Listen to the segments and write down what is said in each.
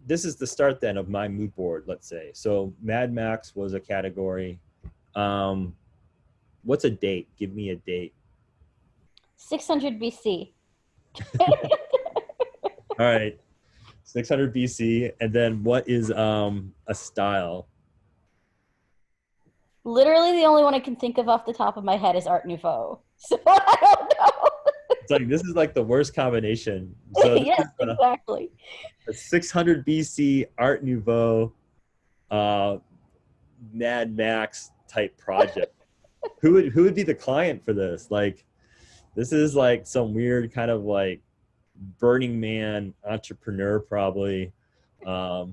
this is the start then of my mood board, let's say. So Mad Max was a category. What's a date? Give me a date. 600 BC. All right. 600 BC. And then what is a style? Literally the only one I can think of off the top of my head is Art Nouveau. So I don't know. It's like, this is like the worst combination. So Yes, exactly. a 600 BC Art Nouveau Mad Max type project. Who would be the client for this? Like, this is like some weird kind of like Burning Man entrepreneur, probably a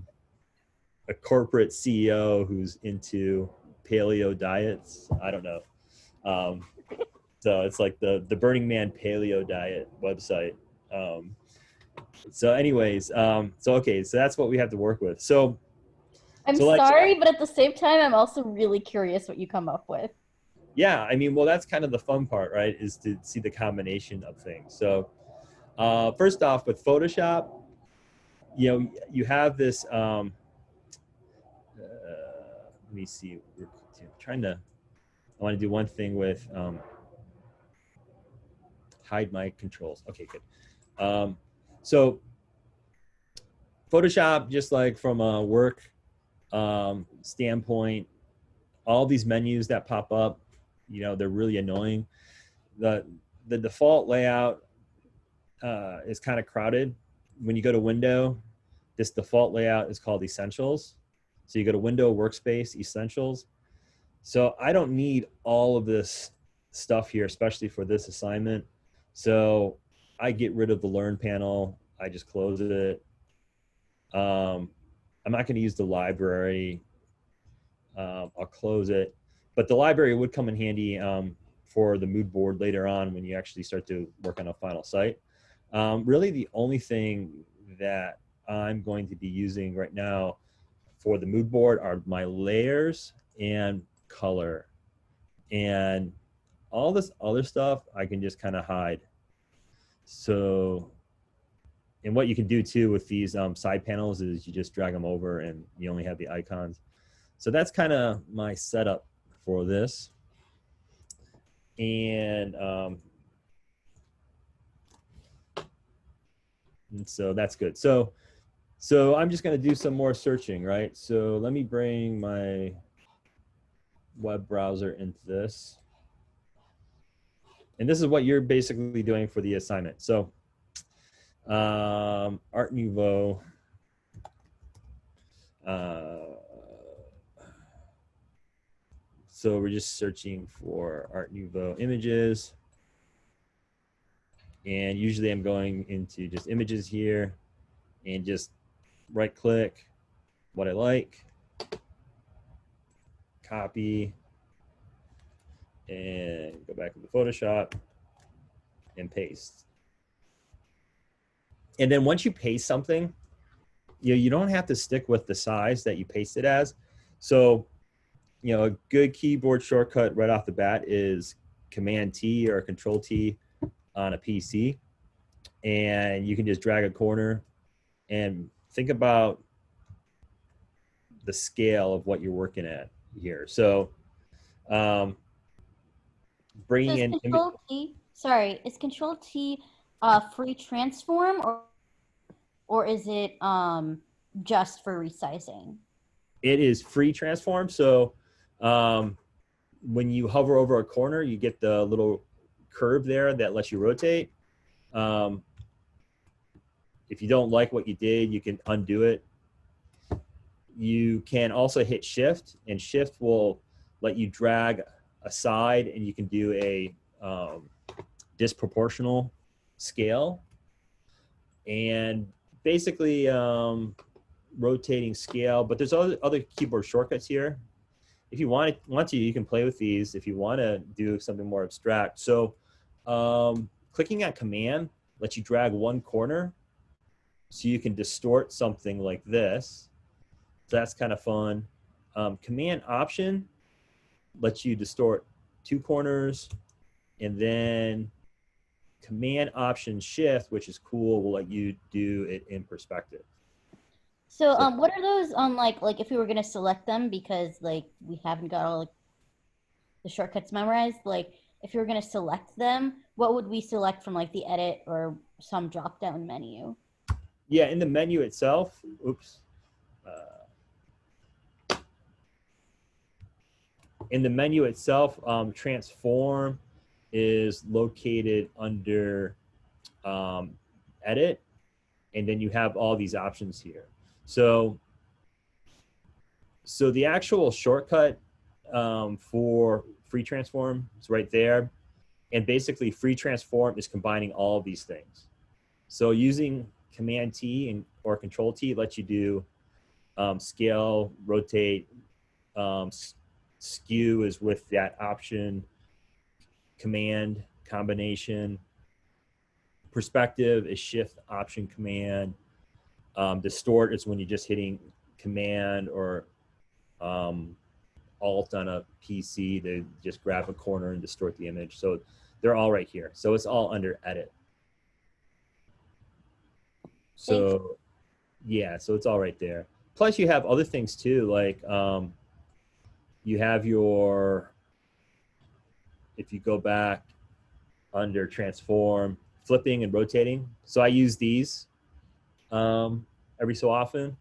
corporate CEO who's into paleo diets. I don't know. So it's like the Burning Man paleo diet website. So anyways, okay, so that's what we have to work with. So I'm like, sorry, but at the same time, I'm also really curious what you come up with. Yeah, I mean, well, that's kind of the fun part, right? Is to see the combination of things. So first off, with Photoshop, you know, you have this. Let me see. We're trying to. I want to do one thing with hide my controls. Okay, good. So Photoshop, just like from a work standpoint, all these menus that pop up, you know, they're really annoying. The default layout is kind of crowded. When you go to Window, this default layout is called Essentials. So you go to Window, Workspace, Essentials. So I don't need all of this stuff here, especially for this assignment. So I get rid of the Learn panel. I just close it. I'm not going to use the library. I'll close it. But the library would come in handy for the mood board later on when you actually start to work on a final site. Really, the only thing that I'm going to be using right now for the mood board are my layers and color. And all this other stuff I can just kind of hide. So, and what you can do too with these side panels is you just drag them over and you only have the icons. So that's kind of my setup for this. And so that's good. So I'm just going to do some more searching, right? So let me bring my web browser into this. And this is what you're basically doing for the assignment. So Art Nouveau. So we're just searching for Art Nouveau images. And usually I'm going into just images here and just right click what I like, copy, and go back into Photoshop and paste. And then once you paste something, you don't have to stick with the size that you paste it as. So, you know, a good keyboard shortcut right off the bat is Command T or Control T on a PC. And you can just drag a corner and think about the scale of what you're working at here. So bringing in Control T, sorry, is Control T free transform or is it just for resizing? It is free transform. So when you hover over a corner, you get the little curve there that lets you rotate. If you don't like what you did, you can undo it. You can also hit shift, and shift will let you drag aside, and you can do a disproportional scale. And basically rotating scale, but there's other keyboard shortcuts here. If you want to, you can play with these if you want to do something more abstract. So clicking on Command lets you drag one corner so you can distort something like this. So that's kind of fun. Command Option lets you distort two corners, and then Command Option Shift, which is cool, will let you do it in perspective. So, So what are those on like if we were gonna select them because like we haven't got all like the shortcuts memorized, like if you were gonna select them, what would we select from like the edit or some drop down menu? yeah, in the menu itself, oops. In the menu itself, transform is located under edit, and then you have all these options here. So, so the actual shortcut for free transform is right there. And basically free transform is combining all of these things. So using Command T or Control T lets you do scale, rotate, skew is with that option, command, combination, perspective is shift, option, command, distort is when you're just hitting command or alt on a PC to just grab a corner and distort the image. So they're all right here. So it's all under edit. Thanks. So yeah, so it's all right there. Plus you have other things too, like you have your, if you go back under transform, flipping and rotating. So I use these every so often.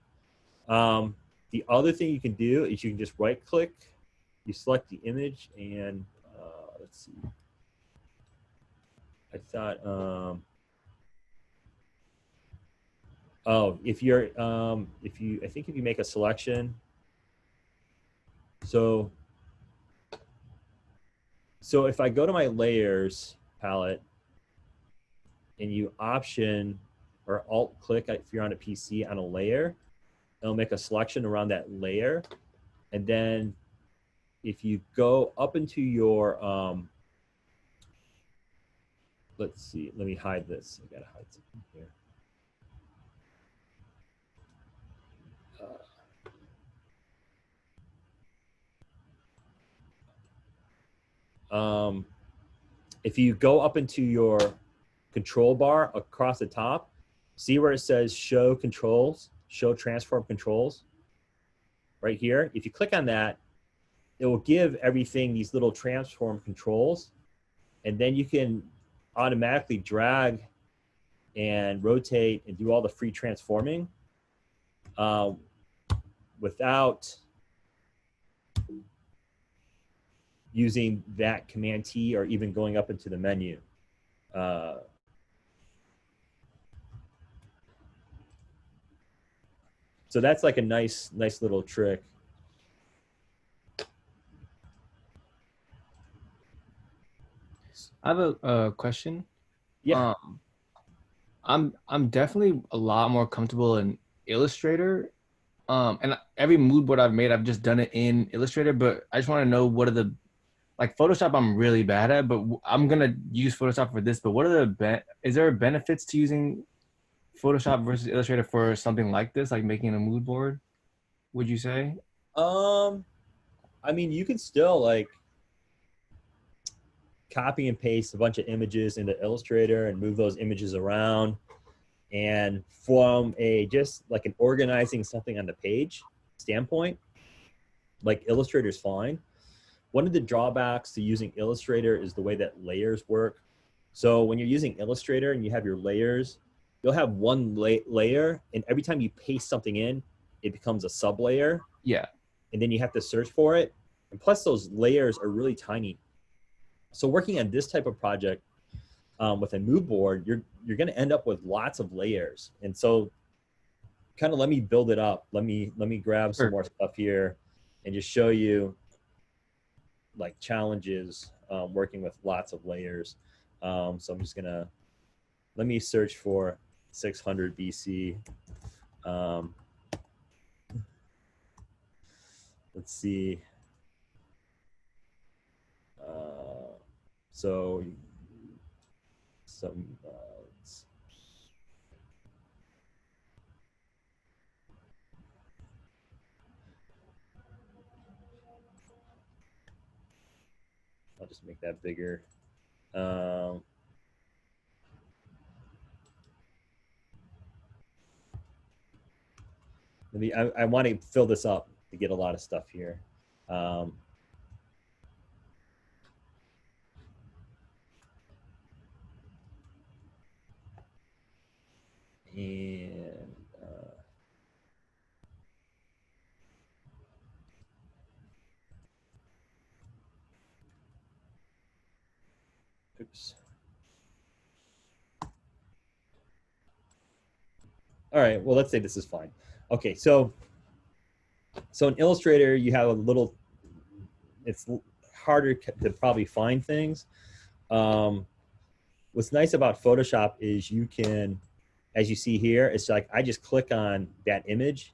The other thing you can do is you can just right click, you select the image and let's see. I thought, oh, if you, I think if you make a selection, so if I go to my layers palette and you option or alt click if you're on a PC on a layer, it'll make a selection around that layer. And then if you go up into your, let's see, let me hide this. I gotta hide something here. If you go up into your control bar across the top, see where it says show controls, show transform controls right here. If you click on that, it will give everything these little transform controls, and then you can automatically drag and rotate and do all the free transforming without using that Command T or even going up into the menu. So that's like a nice little trick. I have a question. Yeah. I'm definitely a lot more comfortable in Illustrator. And every mood board I've made, I've just done it in Illustrator. But I just want to know what are the, like, Photoshop I'm really bad at, but I'm gonna use Photoshop for this. But what are the is there benefits to using Photoshop versus Illustrator for something like this, like making a mood board? Would you say? I mean, you can still like copy and paste a bunch of images into Illustrator and move those images around. And from a just like an organizing something on the page standpoint, like Illustrator is fine. One of the drawbacks to using Illustrator is the way that layers work. So when you're using Illustrator and you have your layers, you'll have one layer, and every time you paste something in, it becomes a sub layer. Yeah. And then you have to search for it. And plus those layers are really tiny. So working on this type of project with a mood board, you're going to end up with lots of layers. And so kind of let me build it up. Let me grab some more stuff here and just show you like challenges working with lots of layers. So I'm just going to, let me search for 600 BC. Let's see. So some I'll just make that bigger. I want to fill this up to get a lot of stuff here. And oops. All right, well, let's say this is fine. Okay, so in Illustrator, you have a little, it's harder to probably find things. What's nice about Photoshop is you can, as you see here, it's like I just click on that image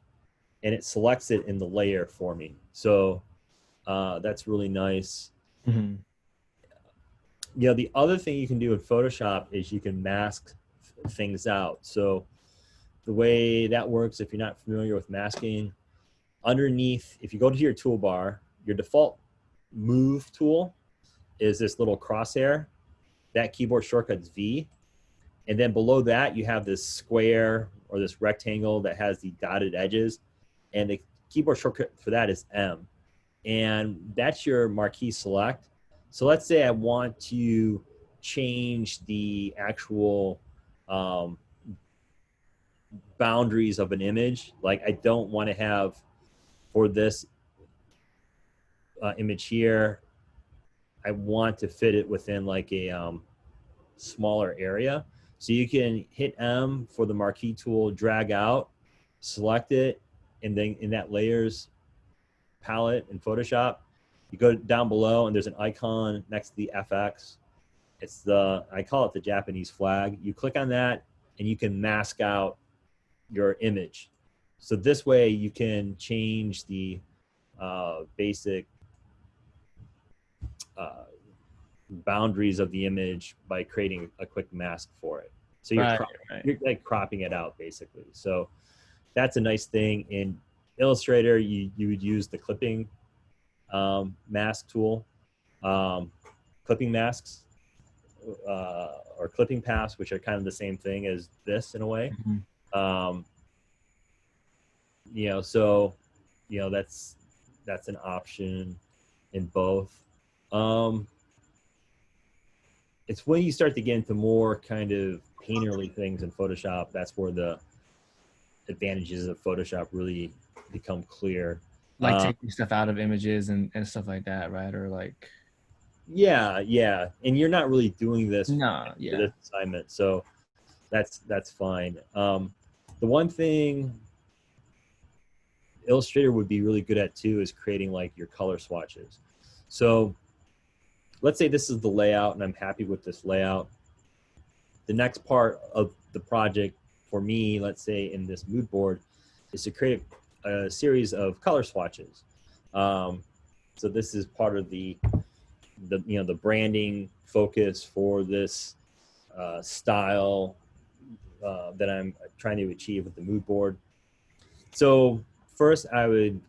and it selects it in the layer for me. So that's really nice. Mm-hmm. You know, the other thing you can do in Photoshop is you can mask things out. So the way that works, if you're not familiar with masking, underneath, if you go to your toolbar, your default move tool is this little crosshair. That keyboard shortcut's V. And then below that, you have this square or this rectangle that has the dotted edges. And the keyboard shortcut for that is M. And that's your marquee select. So let's say I want to change the actual boundaries of an image. Like I don't want to have, for this image here, I want to fit it within like a smaller area. So you can hit M for the marquee tool, drag out, select it, and then in that layers palette in Photoshop, you go down below and there's an icon next to the FX. It's the, I call it the Japanese flag. You click on that and you can mask out your image. So this way you can change the basic boundaries of the image by creating a quick mask for it. So you're, you're like cropping it out basically. So that's a nice thing. In Illustrator, you would use the clipping mask tool, clipping masks, or clipping paths, which are kind of the same thing as this in a way. Mm-hmm. You know, so, you know, that's an option in both. It's when you start to get into more kind of painterly things in Photoshop, that's where the advantages of Photoshop really become clear. Like taking stuff out of images and stuff like that, right? Or like, yeah, and you're not really doing this for this assignment, so that's fine. The one thing Illustrator would be really good at too is creating like your color swatches. So let's say this is the layout and I'm happy with this layout. The next part of the project for me, let's say in this mood board, is to create a series of color swatches. So this is part of the you know, the branding focus for this style that I'm trying to achieve with the mood board. So first I would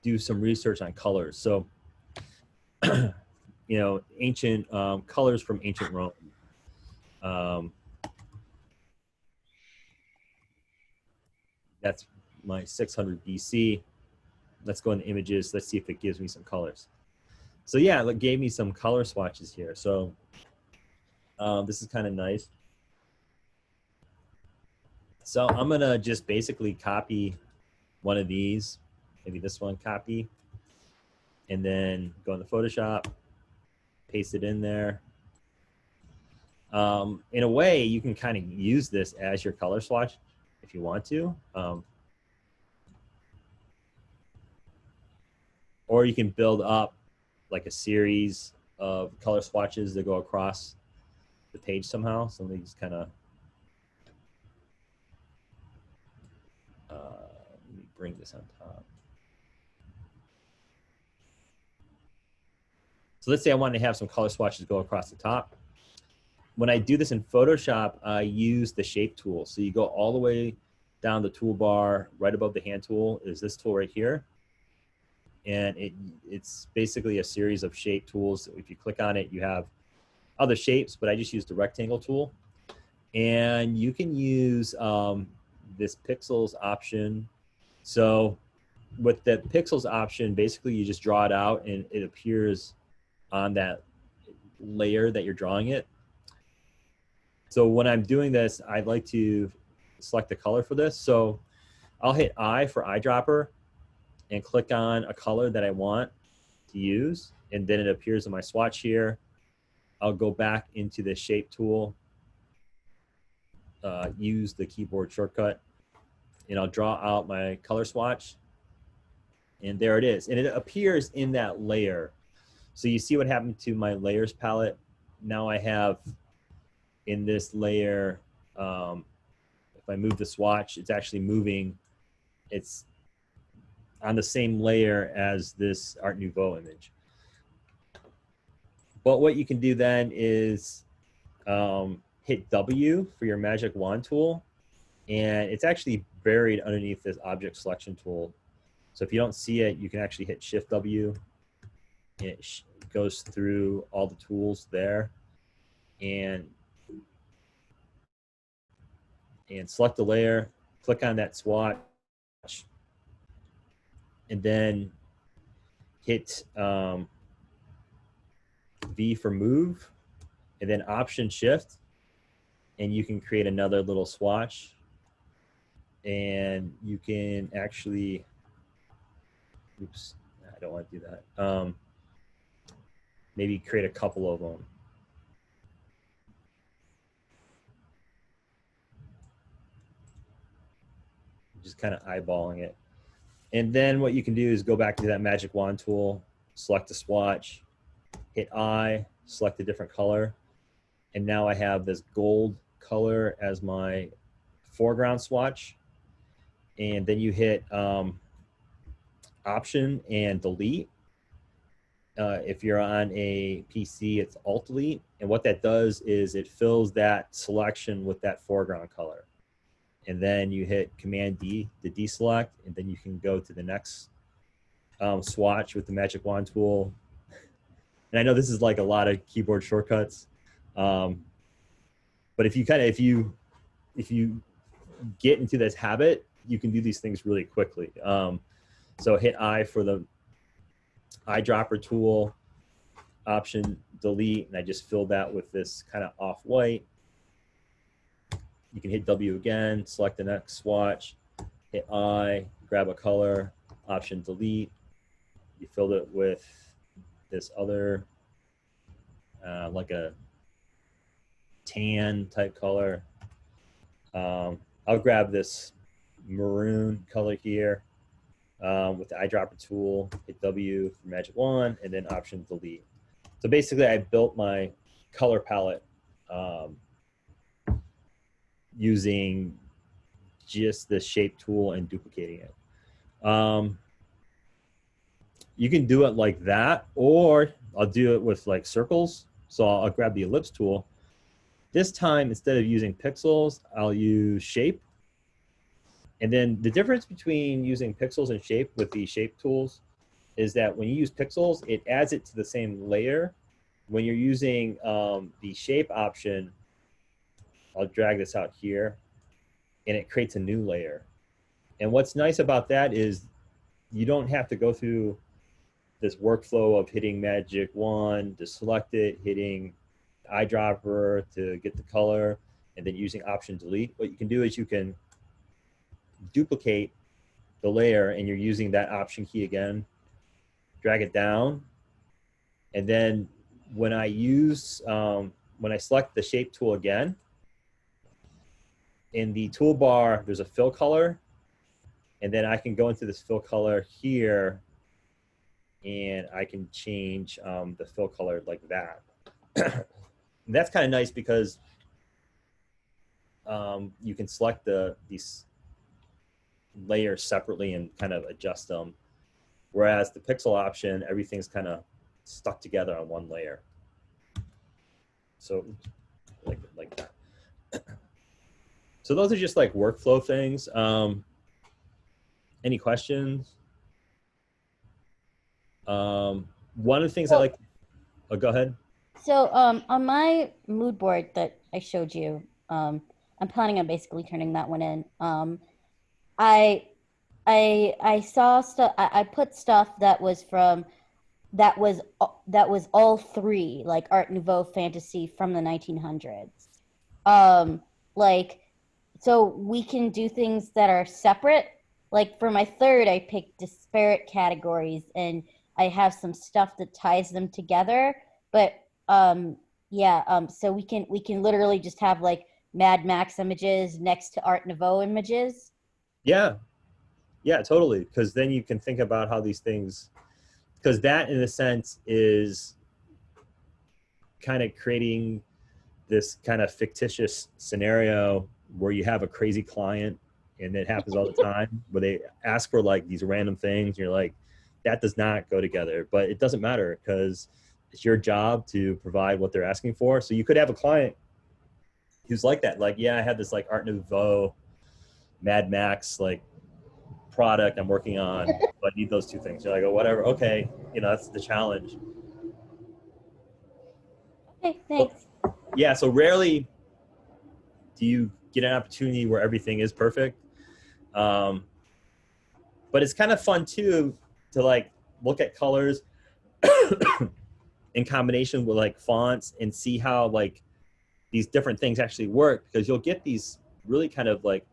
do some research on colors. So you know, ancient colors from ancient Rome. That's my 600 BC. Let's go into images. Let's see if it gives me some colors. So yeah, it gave me some color swatches here. So this is kind of nice. So I'm gonna just basically copy one of these, maybe this one, copy, and then go into Photoshop, paste it in there. In a way, you can kind of use this as your color swatch if you want to. Or you can build up like a series of color swatches that go across the page somehow. So let me just kind of, let me bring this on top. So let's say I want to have some color swatches go across the top. When I do this in Photoshop, I use the shape tool. So you go all the way down the toolbar, right above the hand tool is this tool right here. And it's basically a series of shape tools. So if you click on it, you have other shapes, but I just use the rectangle tool. And you can use this pixels option. So with the pixels option, basically you just draw it out and it appears on that layer that you're drawing it. So when I'm doing this, I'd like to select the color for this. So I'll hit I for eyedropper and click on a color that I want to use. And then it appears in my swatch here. I'll go back into the shape tool, use the keyboard shortcut, and I'll draw out my color swatch. And there it is. And it appears in that layer. So you see what happened to my layers palette. Now I have in this layer, if I move the swatch, it's actually moving. It's on the same layer as this Art Nouveau image. But what you can do then is hit W for your magic wand tool, and it's actually buried underneath this object selection tool. So if you don't see it, you can actually hit Shift W, and it goes through all the tools there, and select the layer, click on that swatch, and then hit V for move, and then Option Shift, and you can create another little swatch. And you can actually, oops, I don't want to do that. Maybe create a couple of them. Just kind of eyeballing it. And then what you can do is go back to that magic wand tool, select the swatch, hit I, select a different color. And now I have this gold color as my foreground swatch. And then you hit Option and Delete. If you're on a PC, it's Alt Delete. And what that does is it fills that selection with that foreground color. And then you hit Command D to deselect, and then you can go to the next swatch with the magic wand tool. And I know this is like a lot of keyboard shortcuts, but if you get into this habit, you can do these things really quickly. So hit I for the eyedropper tool, Option Delete, and I just filled that with this kind of off-white. You can hit W again, select the next swatch, hit I, grab a color, Option Delete. You filled it with this other, like a tan type color. I'll grab this maroon color here with the eyedropper tool, hit W for magic wand, and then Option Delete. So basically I built my color palette using just the shape tool and duplicating it. You can do it like that, or I'll do it with like circles. So I'll grab the ellipse tool. This time, instead of using pixels, I'll use shape. And then the difference between using pixels and shape with the shape tools is that when you use pixels, it adds it to the same layer. When you're using the shape option, I'll drag this out here, and it creates a new layer. And what's nice about that is you don't have to go through this workflow of hitting magic wand to select it, hitting eyedropper to get the color, and then using Option Delete. What you can do is you can duplicate the layer, and you're using that Option key again, drag it down, and then when I select the shape tool again, in the toolbar, there's a fill color, and then I can go into this fill color here, and I can change the fill color like that. And that's kind of nice because you can select these layers separately and kind of adjust them. Whereas the pixel option, everything's kind of stuck together on one layer. So like that. So those are just like workflow things. Any questions? One of the things I like, oh, go ahead. So on my mood board that I showed you, I'm planning on basically turning that one in. I I saw stuff. I put stuff that was from that was all three, like Art Nouveau, fantasy from the 1900s. Um, like, so we can do things that are separate. Like for my third, I picked disparate categories, and I have some stuff that ties them together. But yeah, so we can literally just have like Mad Max images next to Art Nouveau images. Yeah, yeah, totally. Because then you can think about how these things, because that in a sense is kind of creating this kind of fictitious scenario where you have a crazy client, and it happens all the time, where they ask for like these random things, and you're like, that does not go together. But it doesn't matter, because it's your job to provide what they're asking for. So you could have a client who's like that, like, yeah, I have this like Art Nouveau Mad Max like product I'm working on, but I need those two things. You're like, oh, whatever, okay, that's the challenge. Okay, thanks. Yeah, so rarely do you get an opportunity where everything is perfect. Um, but it's kind of fun too to like look at colors in combination with like fonts and see how like these different things actually work, because you'll get these really kind of like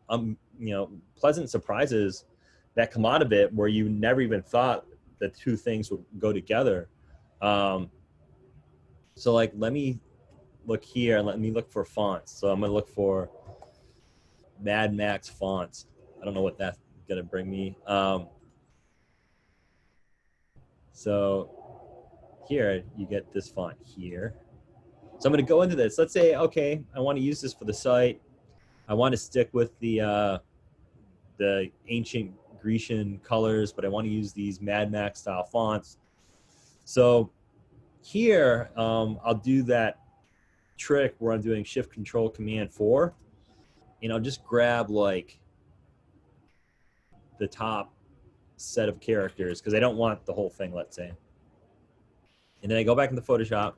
pleasant surprises that come out of it where you never even thought the two things would go together. So like, let me look here and let me look for fonts. So I'm gonna look for Mad Max fonts. I don't know what that's gonna bring me. So here you get this font here. So I'm gonna go into this. Let's say, okay, I want to use this for the site. I want to stick with the ancient Grecian colors, but I want to use these Mad Max style fonts. So here, I'll do that trick where I'm doing Shift Control Command 4, and I'll just grab like the top set of characters, because I don't want the whole thing, let's say. And then I go back into Photoshop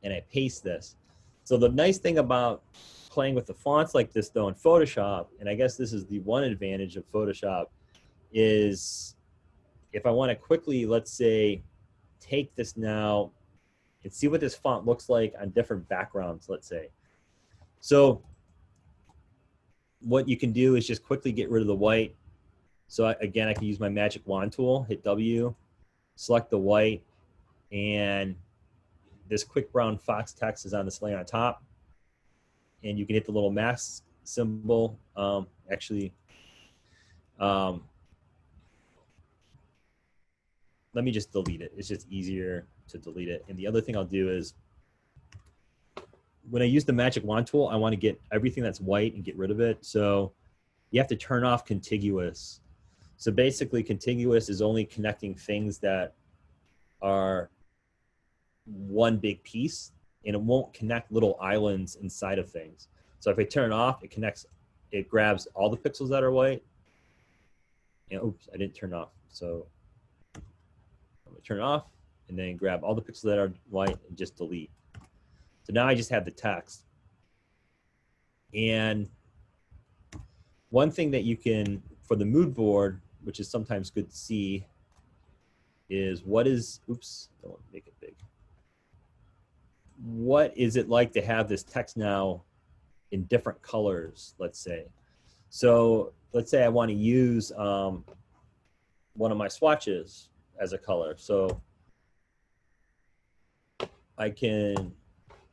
and I paste this. So the nice thing about playing with the fonts like this though in Photoshop, and I guess this is the one advantage of Photoshop, is if I want to quickly, let's say, take this now and see what this font looks like on different backgrounds, let's say. So what you can do is just quickly get rid of the white. So again, I can use my magic wand tool, hit W, select the white, and this quick brown fox text is on this layer on top. And you can hit the little mask symbol. Let me just delete it. It's just easier to delete it. And the other thing I'll do is, when I use the magic wand tool, I want to get everything that's white and get rid of it. So you have to turn off contiguous. So basically, contiguous is only connecting things that are one big piece, and it won't connect little islands inside of things. So if I turn it off, it grabs all the pixels that are white. And oops, I didn't turn it off. So I'm gonna turn it off and then grab all the pixels that are white and just delete. So now I just have the text. And one thing that you can, for the mood board, which is sometimes good to see, is don't make it big. What is it like to have this text now in different colors, let's say? So let's say I want to use one of my swatches as a color. So I can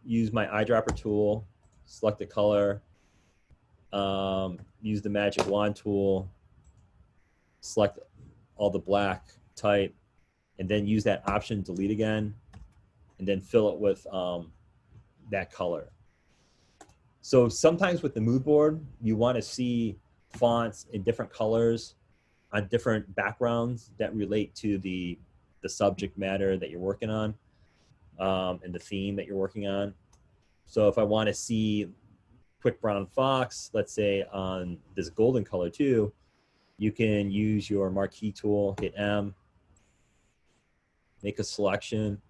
use my eyedropper tool, select the color, use the magic wand tool, select all the black type, and then use that option delete again, and then fill it with that color. So sometimes with the mood board, you want to see fonts in different colors on different backgrounds that relate to the subject matter that you're working on, and the theme that you're working on. So if I want to see quick brown fox, let's say on this golden color too, you can use your marquee tool, hit M, make a selection,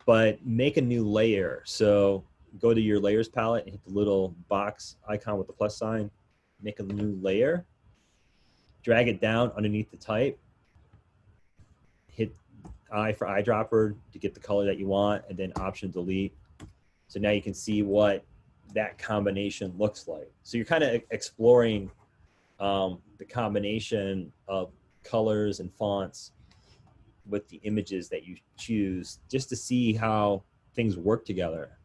but make a new layer. So go to your layers palette and hit the little box icon with the plus sign, make a new layer. drag it down underneath the type, hit I for eyedropper to get the color that you want, and then Option Delete. So now you can see what that combination looks like. So you're kind of exploring the combination of colors and fonts with the images that you choose, just to see how things work together.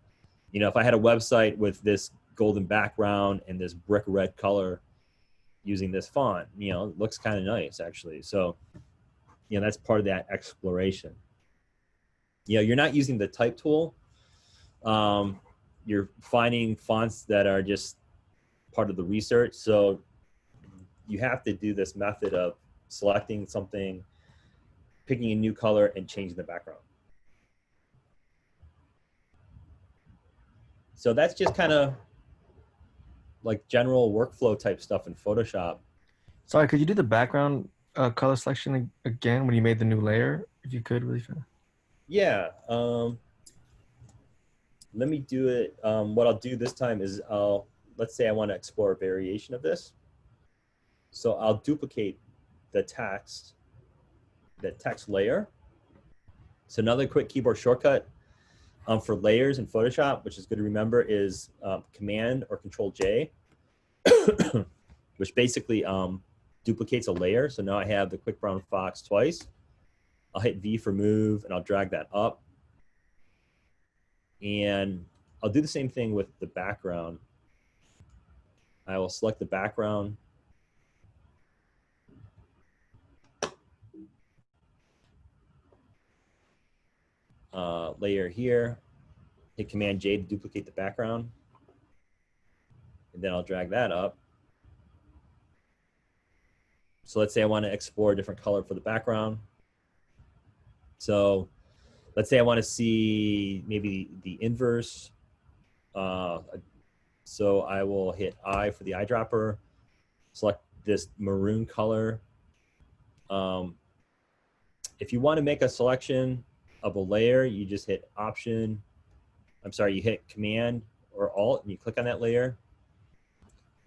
You know, if I had a website with this golden background and this brick red color using this font, you know, it looks kind of nice actually. So, you know, that's part of that exploration. You know, you're not using the type tool. You're finding fonts that are just part of the research. So you have to do this method of selecting something, picking a new color, and changing the background. So that's just kind of like general workflow type stuff in Photoshop. Sorry, could you do the background color selection again when you made the new layer, if you could, really fast? Yeah. Let me do it. What I'll do this time is let's say I want to explore a variation of this. So I'll duplicate the text layer. So another quick keyboard shortcut for layers in Photoshop, which is good to remember, is Command or Control J, which basically duplicates a layer. So now I have the quick brown fox twice. I'll hit V for move, and I'll drag that up. And I'll do the same thing with the background. I will select the background. Layer here, hit Command J to duplicate the background. And then I'll drag that up. So let's say I want to explore a different color for the background. So let's say I want to see maybe the inverse. So I will hit I for the eyedropper, select this maroon color. If you want to make a selection of a layer, you just hit you hit Command or Alt, and you click on that layer.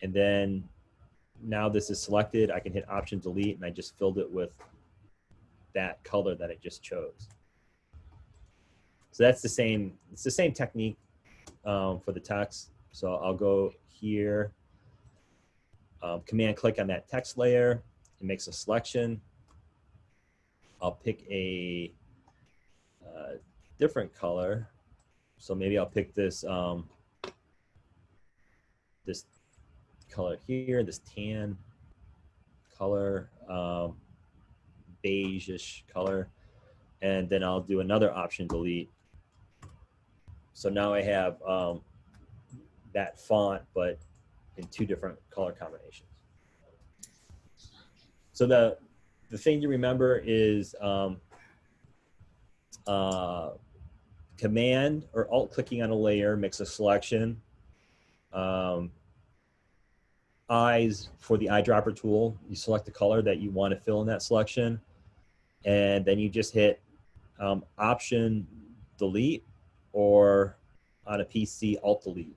And then now this is selected, I can hit Option Delete, and I just filled it with that color that I just chose. So that's it's the same technique for the text. So I'll go here, Command click on that text layer. It makes a selection. I'll pick a different color. So maybe I'll pick this this color here, this tan color, beige-ish color, and then I'll do another Option Delete. So now I have that font, but in two different color combinations. So the thing to remember is Command or Alt clicking on a layer makes a selection. Eyes for the eyedropper tool, you select the color that you want to fill in that selection, and then you just hit Option Delete, or on a PC, Alt Delete.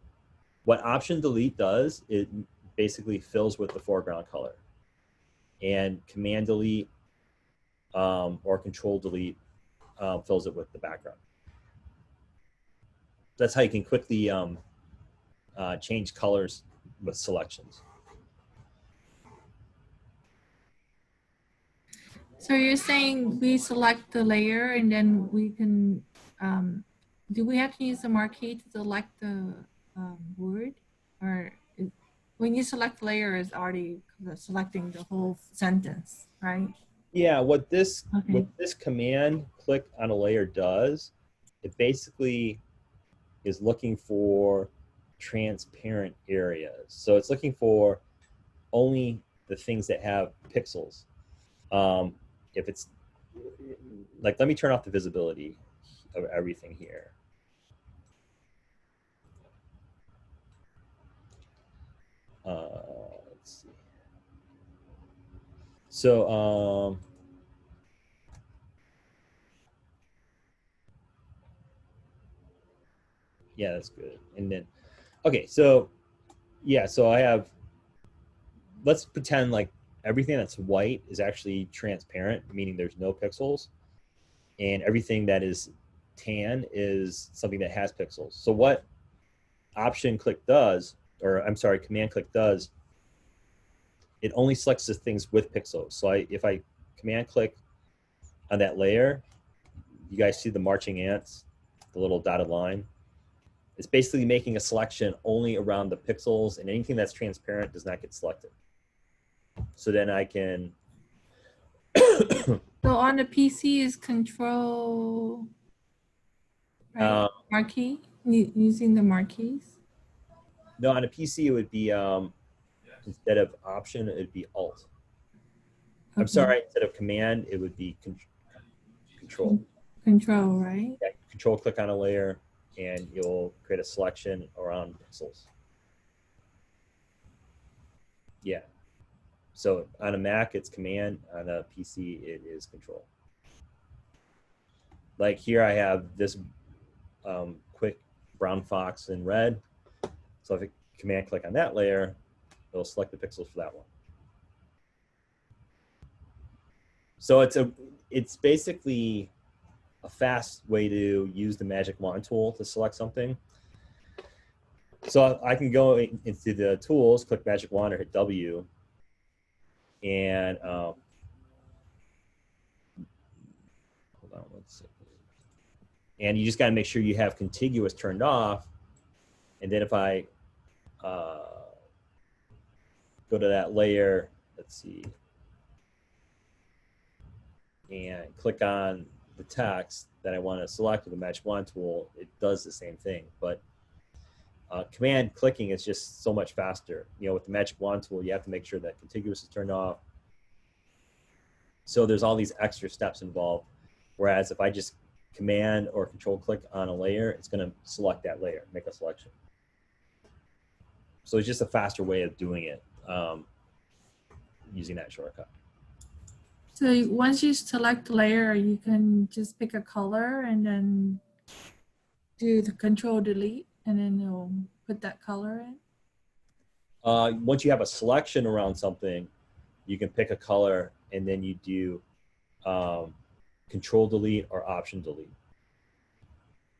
What Option Delete does, it basically fills with the foreground color, and Command Delete or Control Delete fills it with the background. That's how you can quickly change colors with selections. So you're saying we select the layer and then we can, do we have to use the marquee to select the word? Or when you select layer, is already selecting the whole sentence, right? Yeah, what this command click on a layer does, it basically is looking for transparent areas. So it's looking for only the things that have pixels. If it's like, let me turn off the visibility of everything here. Let's see. So yeah, that's good. And then, okay, so yeah, so I have, let's pretend like everything that's white is actually transparent, meaning there's no pixels. And everything that is tan is something that has pixels. So what option click does, or I'm sorry, command click does, it only selects the things with pixels. So if I command click on that layer, you guys see the marching ants, the little dotted line. It's basically making a selection only around the pixels, and anything that's transparent does not get selected. So then I can. So on the PC is control, right? Marquee, using the marquees. No, on a PC it would be instead of option, it would be alt. I'm sorry, instead of command, it would be control. Control, right? Yeah, control click on a layer, and you'll create a selection around pixels. Yeah. So on a Mac, it's command. On a PC, it is control. Like here, I have this quick brown fox in red. So if I command click on that layer, it'll select the pixels for that one. So it's basically a fast way to use the magic wand tool to select something. So I can go into the tools, click magic wand, or hit W, and hold on one second. And you just got to make sure you have contiguous turned off. And then if I go to that layer, let's see, and click on the text that I want to select with the magic wand tool, it does the same thing. But command clicking is just so much faster. You know, with the magic wand tool, you have to make sure that contiguous is turned off. So there's all these extra steps involved. Whereas if I just command or control click on a layer, it's going to select that layer, make a selection. So it's just a faster way of doing it using that shortcut. So once you select the layer, you can just pick a color and then do the control delete, and then you'll put that color in. Once you have a selection around something, you can pick a color and then you do control delete or option delete.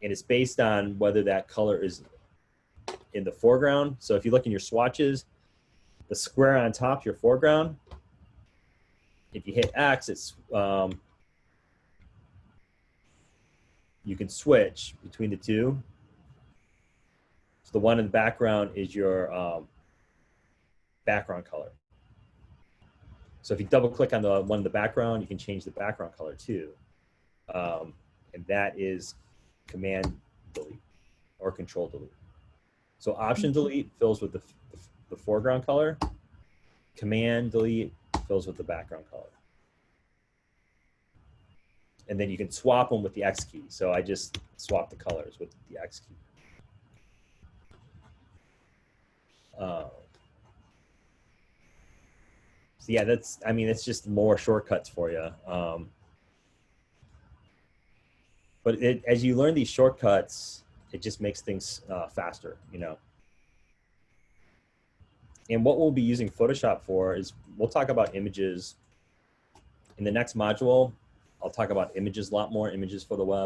And it's based on whether that color is in the foreground. So if you look in your swatches, the square on top is your foreground. If you hit X, it's you can switch between the two. So the one in the background is your background color. So if you double click on the one in the background, you can change the background color too. And that is command delete or control delete. So option delete fills with the foreground color. Command delete fills with the background color. And then you can swap them with the X key. So I just swap the colors with the X key. So yeah, it's just more shortcuts for you. But as you learn these shortcuts, it just makes things faster, you know. And what we'll be using Photoshop for is, we'll talk about images. In the next module, I'll talk about images a lot more, images for the web.